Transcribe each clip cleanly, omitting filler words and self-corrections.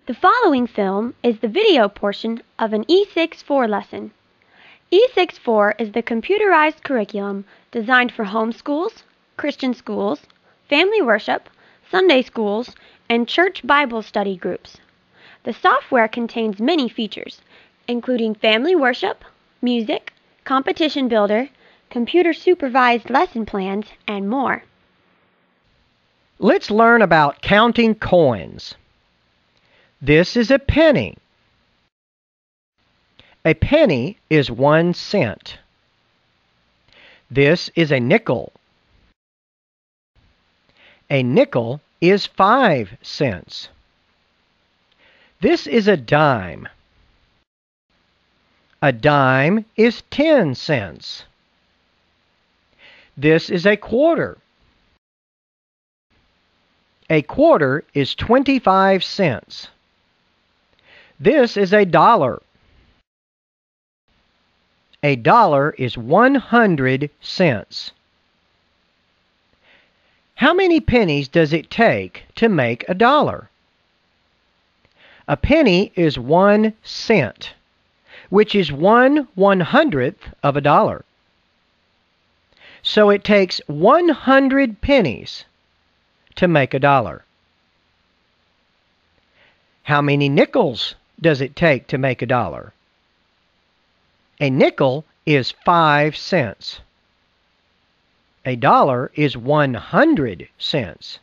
The following film is the video portion of an E6-4 lesson. E6-4 is the computerized curriculum designed for homeschools, Christian schools, family worship, Sunday schools, and church Bible study groups. The software contains many features, including family worship, music, competition builder, computer-supervised lesson plans, and more. Let's learn about counting coins. This is a penny. A penny is 1 cent. This is a nickel. A nickel is 5 cents. This is a dime. A dime is 10 cents. This is a quarter. A quarter is 25 cents. This is a dollar. A dollar is 100 cents. How many pennies does it take to make a dollar? A penny is 1 cent, which is 1/100th of a dollar. So it takes 100 pennies to make a dollar. How many nickels does it take to make a dollar? A nickel is 5 cents. A dollar is 100 cents.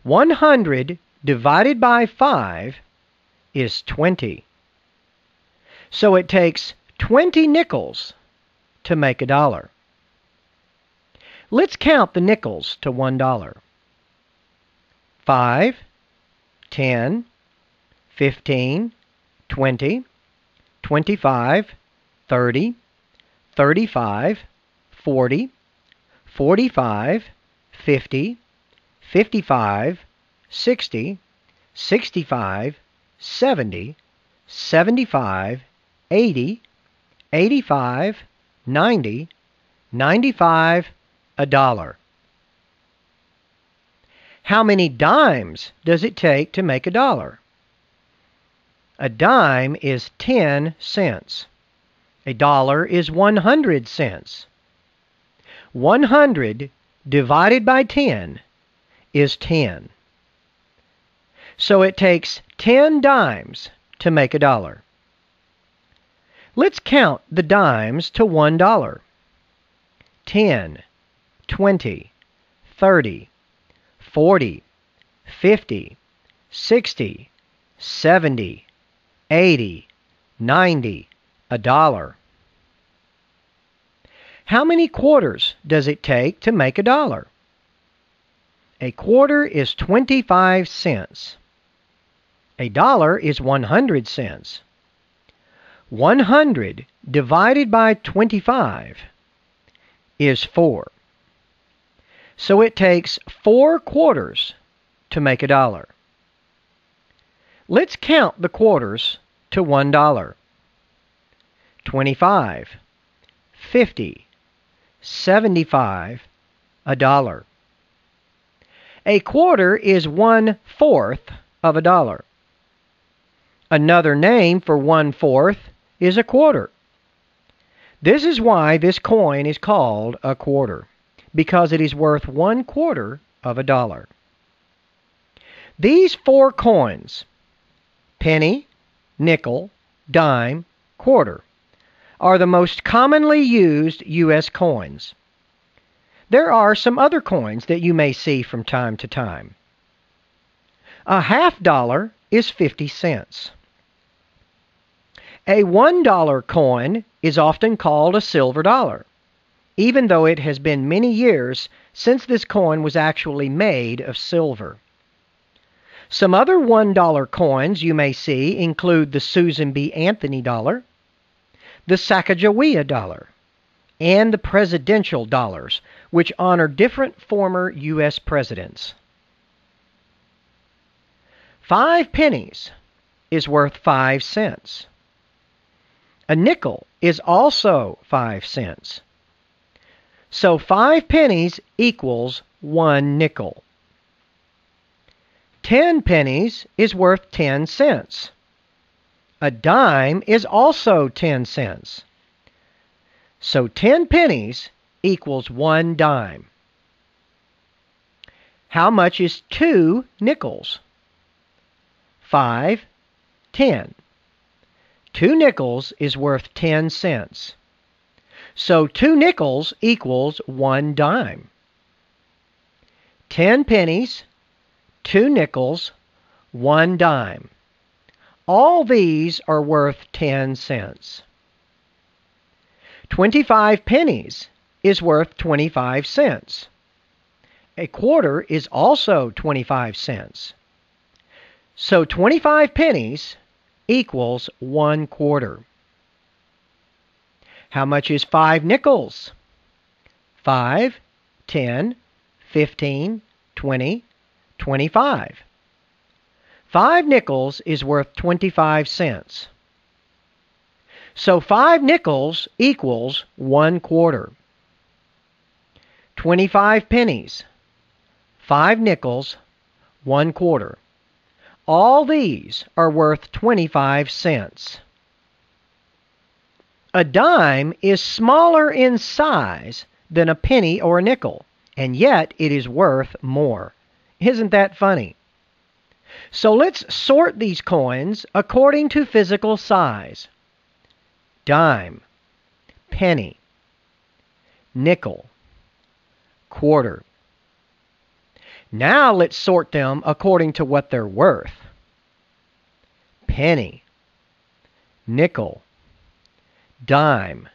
100 divided by 5 is 20. So it takes 20 nickels to make a dollar. Let's count the nickels to $1. 5, 10, 15, 20, 25, 30, 35, 40, 45, 50, 55, 60, 65, 70, 75, 80, 85, 90, 95, $1. How many dimes does it take to make a dollar? A dime is 10 cents. A dollar is 100 cents. 100 divided by 10 is 10. So it takes 10 dimes to make a dollar. Let's count the dimes to $1. 10, 20, 30, 40, 50, 60, 70, 80, 90, $1. How many quarters does it take to make a dollar? A quarter is 25 cents. A dollar is 100 cents. 100 divided by 25 is 4. So it takes 4 quarters to make a dollar. Let's count the quarters to $1. 25, 50, 75, $1. A quarter is 1/4 of a dollar. Another name for 1/4 is a quarter. This is why this coin is called a quarter, because it is worth 1/4 of a dollar. These 4 coins, penny, nickel, dime, quarter, are the most commonly used U.S. coins. There are some other coins that you may see from time to time. A $1/2 is 50 cents. A $1 coin is often called a silver dollar, even though it has been many years since this coin was actually made of silver. Some other $1 coins you may see include the Susan B. Anthony dollar, the Sacagawea dollar, and the presidential dollars, which honor different former U.S. presidents. 5 pennies is worth 5 cents. A nickel is also 5 cents. So 5 pennies equals 1 nickel. 10 pennies is worth 10 cents. A dime is also 10 cents. So 10 pennies equals 1 dime. How much is 2 nickels? 5, 10. 2 nickels is worth 10 cents. So 2 nickels equals 1 dime. 10 pennies, 2 nickels, 1 dime. All these are worth 10 cents. 25 pennies is worth 25 cents. A quarter is also 25 cents. So 25 pennies equals 1 quarter. How much is 5 nickels? 5, 10, 15, 20, 25. 5 nickels is worth 25 cents. So 5 nickels equals 1 quarter. 25 pennies, 5 nickels, 1 quarter. All these are worth 25 cents. A dime is smaller in size than a penny or a nickel, and yet it is worth more. Isn't that funny? So let's sort these coins according to physical size. Dime, penny, nickel, quarter. Now let's sort them according to what they're worth. Penny, nickel, dime,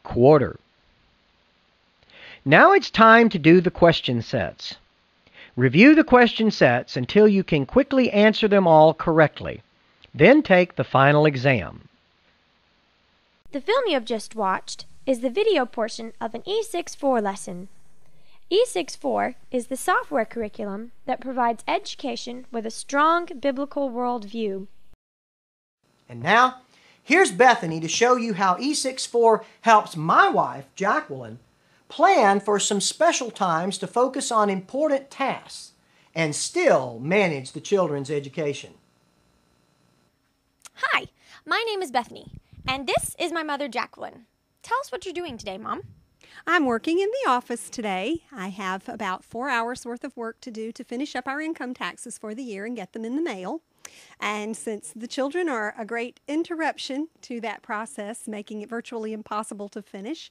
quarter. Now it's time to do the question sets. Review the question sets until you can quickly answer them all correctly. Then take the final exam. The film you have just watched is the video portion of an E6-4 lesson. E6-4 is the software curriculum that provides education with a strong biblical worldview. And now, here's Bethany to show you how E6-4 helps my wife, Jacqueline, plan for some special times to focus on important tasks and still manage the children's education. Hi, my name is Bethany, and this is my mother, Jacqueline. Tell us what you're doing today, Mom. I'm working in the office today. I have about 4 hours worth of work to do to finish up our income taxes for the year and get them in the mail. And since the children are a great interruption to that process, making it virtually impossible to finish,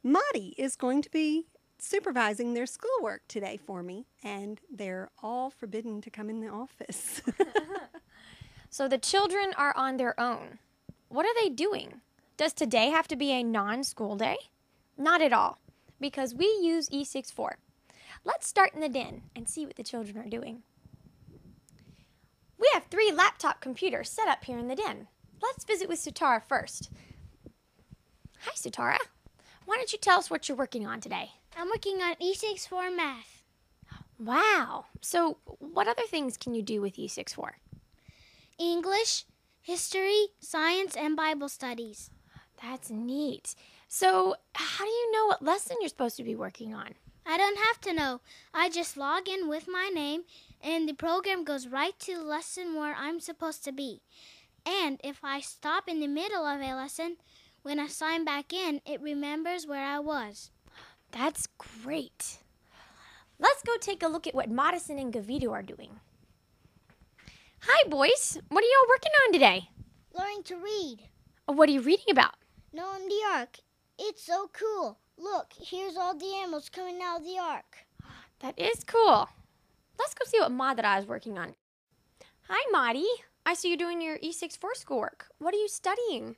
Maddie is going to be supervising their schoolwork today for me, and they're all forbidden to come in the office. So the children are on their own. What are they doing? Does today have to be a non-school day? Not at all, because we use E6-4. Let's start in the den and see what the children are doing. We have 3 laptop computers set up here in the den. Let's visit with Sutara first. Hi, Sutara. Why don't you tell us what you're working on today? I'm working on E6-4 math. Wow. So what other things can you do with E6-4? English, history, science, and Bible studies. That's neat. So how do you know what lesson you're supposed to be working on? I don't have to know. I just log in with my name, and the program goes right to the lesson where I'm supposed to be. And if I stop in the middle of a lesson, when I sign back in, it remembers where I was. That's great. Let's go take a look at what Madison and Gavito are doing. Hi, boys. What are y'all working on today? Learning to read. What are you reading about? Noah and the Ark. It's so cool. Look, here's all the animals coming out of the Ark. That is cool. Let's go see what Madara is working on. Hi, Madi. I see you doing your E6-4 schoolwork. What are you studying?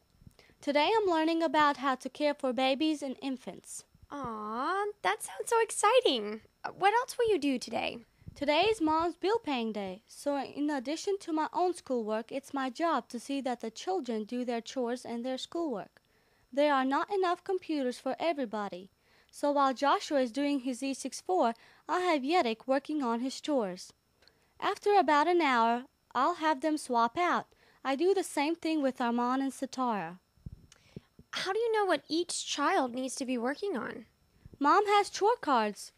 Today I'm learning about how to care for babies and infants. Aw, that sounds so exciting. What else will you do today? Today is Mom's bill paying day, so in addition to my own schoolwork, it's my job to see that the children do their chores and their schoolwork. There are not enough computers for everybody, so while Joshua is doing his E6-4, I have Yedick working on his chores. After about an hour, I'll have them swap out. I do the same thing with Armand and Sitara. How do you know what each child needs to be working on? Mom has chore cards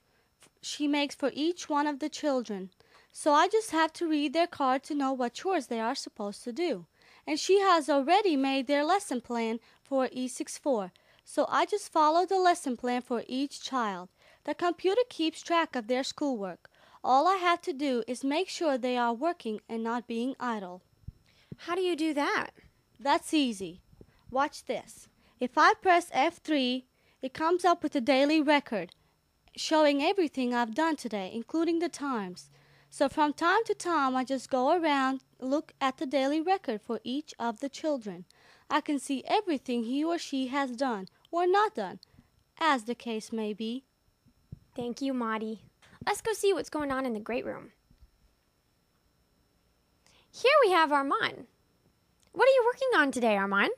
she makes for each one of the children. So I just have to read their card to know what chores they are supposed to do. And she has already made their lesson plan for E64. So I just follow the lesson plan for each child. The computer keeps track of their schoolwork. All I have to do is make sure they are working and not being idle. How do you do that? That's easy. Watch this. If I press F3, it comes up with a daily record showing everything I've done today, including the times. So from time to time, I just go around, look at the daily record for each of the children. I can see everything he or she has done or not done, as the case may be. Thank you, Maudie. Let's go see what's going on in the great room. Here we have Armand. What are you working on today, Armand?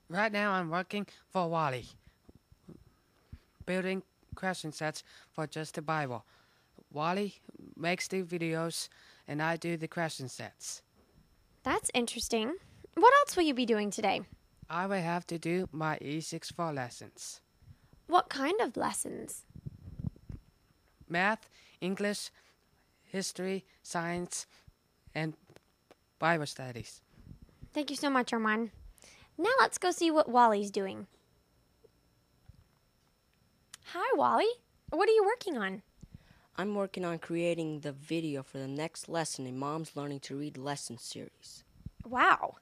Right now I'm working for Wally, building question sets for Just the Bible. Wally makes the videos and I do the question sets. That's interesting. What else will you be doing today? I will have to do my E64 lessons. What kind of lessons? Math, English, history, science, and Bible studies. Thank you so much, Armand. Now let's go see what Wally's doing. Hi, Wally. What are you working on? I'm working on creating the video for the next lesson in Mom's Learning to Read lesson series. Wow.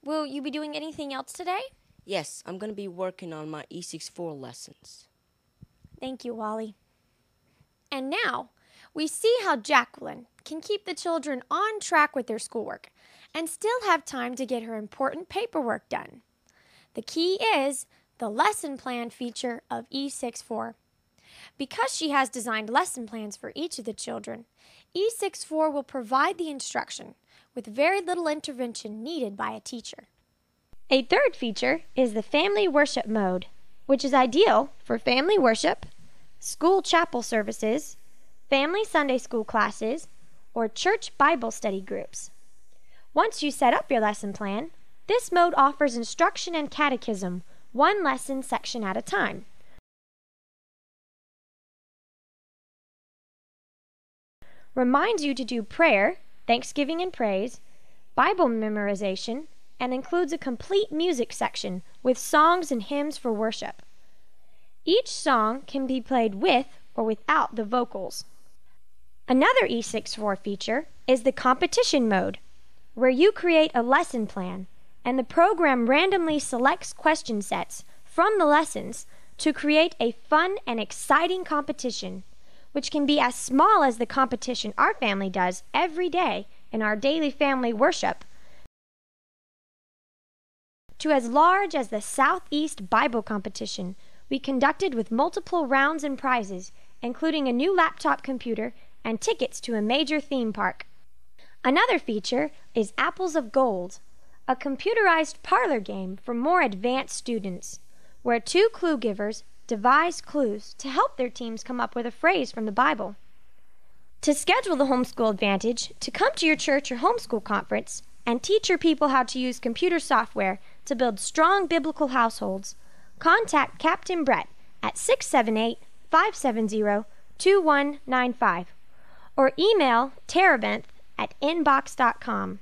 Will you be doing anything else today? Yes, I'm going to be working on my E64 lessons. Thank you, Wally. And now, we see how Jacqueline can keep the children on track with their schoolwork and still have time to get her important paperwork done. The key is the lesson plan feature of E64. Because she has designed lesson plans for each of the children, E64 will provide the instruction with very little intervention needed by a teacher. A third feature is the family worship mode, which is ideal for family worship, school chapel services, family Sunday school classes, or church Bible study groups. Once you set up your lesson plan, this mode offers instruction and catechism, one lesson section at a time. Reminds you to do prayer, thanksgiving and praise, Bible memorization, and includes a complete music section with songs and hymns for worship. Each song can be played with or without the vocals. Another E64 feature is the competition mode, where you create a lesson plan and the program randomly selects question sets from the lessons to create a fun and exciting competition, which can be as small as the competition our family does every day in our daily family worship, to as large as the Southeast Bible competition we conducted with multiple rounds and prizes, including a new laptop computer and tickets to a major theme park. Another feature is Apples of Gold, a computerized parlor game for more advanced students, where two clue givers devise clues to help their teams come up with a phrase from the Bible. To schedule the Homeschool Advantage to come to your church or homeschool conference and teach your people how to use computer software to build strong biblical households, contact Captain Bret at 678-570-2195 or email terabenth@inbox.com.